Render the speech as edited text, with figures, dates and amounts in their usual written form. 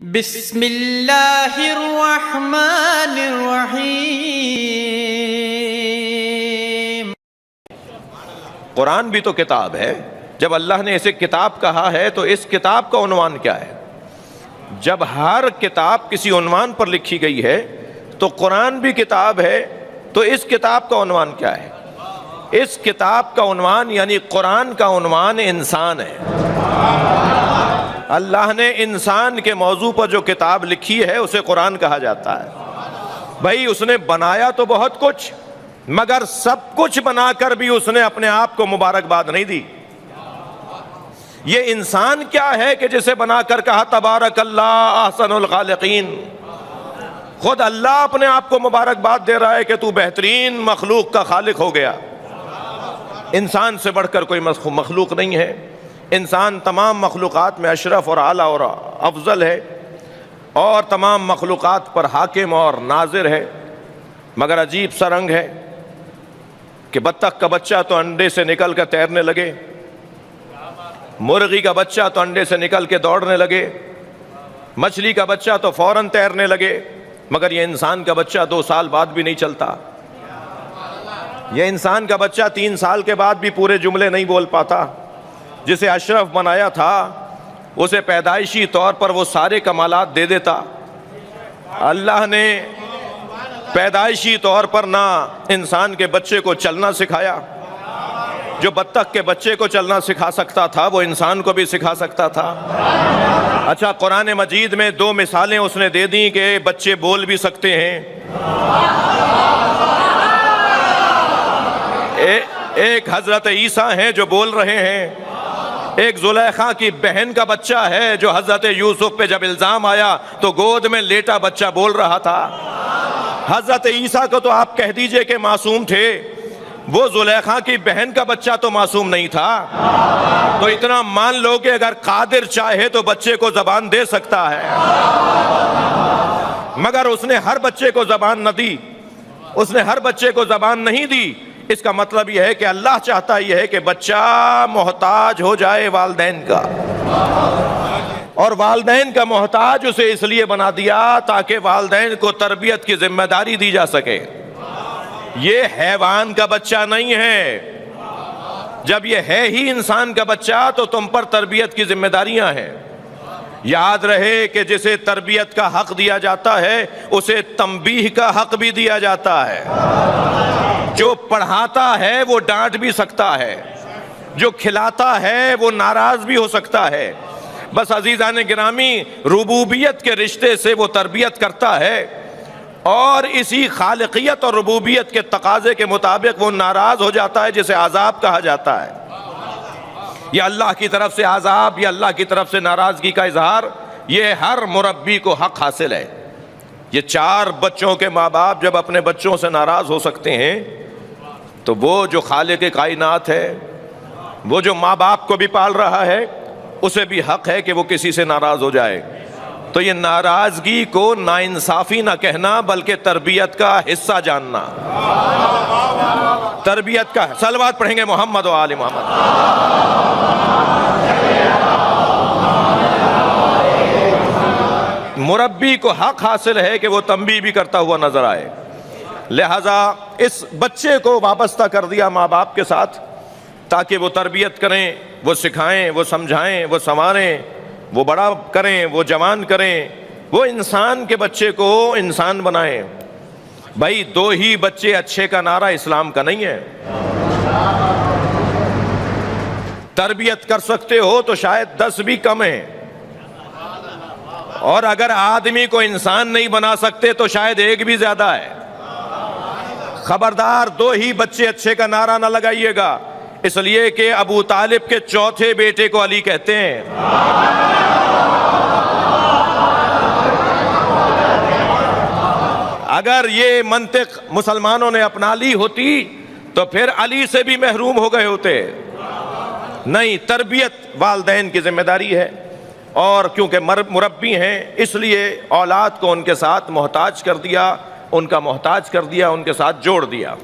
بسم اللہ الرحمن الرحیم۔ قرآن بھی تو کتاب ہے۔ جب اللہ نے اسے کتاب کہا ہے تو اس کتاب کا عنوان کیا ہے؟ جب ہر کتاب کسی عنوان پر لکھی گئی ہے تو قرآن بھی کتاب ہے، تو اس کتاب کا عنوان کیا ہے؟ اس کتاب کا عنوان یعنی قرآن کا عنوان انسان ہے۔ اللہ نے انسان کے موضوع پر جو کتاب لکھی ہے اسے قرآن کہا جاتا ہے۔ بھائی اس نے بنایا تو بہت کچھ، مگر سب کچھ بنا کر بھی اس نے اپنے آپ کو مبارکباد نہیں دی۔ یہ انسان کیا ہے کہ جسے بنا کر کہا تبارک اللہ احسن الخالقین؟ خود اللہ اپنے آپ کو مبارکباد دے رہا ہے کہ تو بہترین مخلوق کا خالق ہو گیا۔ انسان سے بڑھ کر کوئی مخلوق نہیں ہے۔ انسان تمام مخلوقات میں اشرف اور اعلیٰ اور افضل ہے، اور تمام مخلوقات پر حاکم اور ناظر ہے۔ مگر عجیب سا رنگ ہے کہ بطخ کا بچہ تو انڈے سے نکل کر تیرنے لگے، مرغی کا بچہ تو انڈے سے نکل کے دوڑنے لگے، مچھلی کا بچہ تو فوراً تیرنے لگے، مگر یہ انسان کا بچہ 2 سال بعد بھی نہیں چلتا۔ یہ انسان کا بچہ 3 سال کے بعد بھی پورے جملے نہیں بول پاتا۔ جسے اشرف بنایا تھا اسے پیدائشی طور پر وہ سارے کمالات دے دیتا۔ اللہ نے پیدائشی طور پر نہ انسان کے بچے کو چلنا سکھایا، جو بطخ کے بچے کو چلنا سکھا سکتا تھا وہ انسان کو بھی سکھا سکتا تھا۔ اچھا، قرآن مجید میں 2 مثالیں اس نے دے دیں کہ بچے بول بھی سکتے ہیں۔ ایک حضرت عیسیٰ ہیں جو بول رہے ہیں، ایک زلیخا کی بہن کا بچہ ہے جو حضرت یوسف پہ جب الزام آیا تو گود میں لیٹا بچہ بول رہا تھا۔ حضرت عیسیٰ کو تو آپ کہہ دیجئے کہ معصوم تھے، وہ زلیخا کی بہن کا بچہ تو معصوم نہیں تھا۔ تو اتنا مان لو کہ اگر قادر چاہے تو بچے کو زبان دے سکتا ہے، مگر اس نے ہر بچے کو زبان نہ دی، اس نے ہر بچے کو زبان نہیں دی۔ اس کا مطلب یہ ہے کہ اللہ چاہتا یہ ہے کہ بچہ محتاج ہو جائے والدین کا، اور والدین کا محتاج اسے اس لیے بنا دیا تاکہ والدین کو تربیت کی ذمہ داری دی جا سکے۔ یہ حیوان کا بچہ نہیں ہے۔ جب یہ ہے ہی انسان کا بچہ تو تم پر تربیت کی ذمہ داریاں ہیں۔ یاد رہے کہ جسے تربیت کا حق دیا جاتا ہے اسے تنبیہ کا حق بھی دیا جاتا ہے۔ جو پڑھاتا ہے وہ ڈانٹ بھی سکتا ہے، جو کھلاتا ہے وہ ناراض بھی ہو سکتا ہے۔ بس عزیزان گرامی، ربوبیت کے رشتے سے وہ تربیت کرتا ہے، اور اسی خالقیت اور ربوبیت کے تقاضے کے مطابق وہ ناراض ہو جاتا ہے، جسے عذاب کہا جاتا ہے۔ یہ اللہ کی طرف سے عذاب یا اللہ کی طرف سے ناراضگی کا اظہار، یہ ہر مربی کو حق حاصل ہے۔ یہ 4 بچوں کے ماں باپ جب اپنے بچوں سے ناراض ہو سکتے ہیں تو وہ جو خالق کائنات ہے، وہ جو ماں باپ کو بھی پال رہا ہے، اسے بھی حق ہے کہ وہ کسی سے ناراض ہو جائے۔ تو یہ ناراضگی کو ناانصافی نہ کہنا بلکہ تربیت کا حصہ جاننا، تربیت کا۔ صلوات پڑھیں گے محمد و آل محمد۔ مربی کو حق حاصل ہے کہ وہ تنبیہ بھی کرتا ہوا نظر آئے، لہذا اس بچے کو وابستہ کر دیا ماں باپ کے ساتھ تاکہ وہ تربیت کریں، وہ سکھائیں، وہ سمجھائیں، وہ سنواریں، وہ بڑا کریں، وہ جوان کریں، وہ انسان کے بچے کو انسان بنائیں۔ بھائی 2 ہی بچے اچھے کا نعرہ اسلام کا نہیں ہے۔ تربیت کر سکتے ہو تو شاید 10 بھی کم ہیں، اور اگر آدمی کو انسان نہیں بنا سکتے تو شاید 1 بھی زیادہ ہے۔ خبردار 2 ہی بچے اچھے کا نعرہ نہ لگائیے گا، اس لیے کہ ابو طالب کے 4تھے بیٹے کو علی کہتے ہیں۔ اگر یہ منطق مسلمانوں نے اپنا لی ہوتی تو پھر علی سے بھی محروم ہو گئے ہوتے۔ نہیں، تربیت والدین کی ذمہ داری ہے، اور کیونکہ مربی ہیں اس لیے اولاد کو ان کے ساتھ محتاج کر دیا، ان کا محتاج کر دیا، ان کے ساتھ جوڑ دیا۔